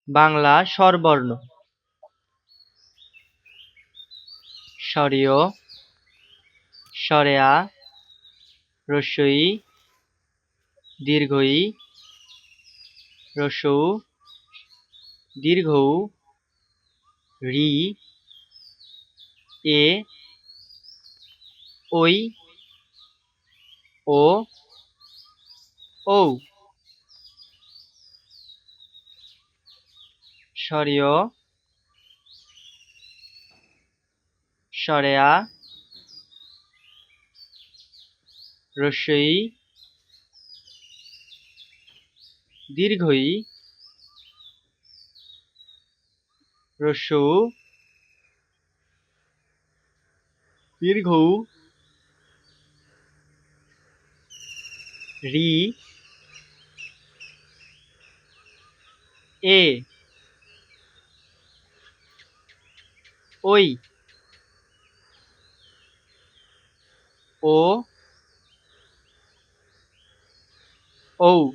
বাংলা স্বরবর্ণ স্বরীয়, স্বরেয়া, হ্রস্ব-ই, দীর্ঘ-ই, হ্রস্ব-উ, দীর্ঘ-উ, ঋ, এ, ঐ, ও, ঔ। স্বরীয়, স্বরেয়া, হ্রস্ব-ই, দীর্ঘ-ই, হ্রস্ব-উ, দীর্ঘ-উ, ঋ, এ, ঐ, ও, ঔ।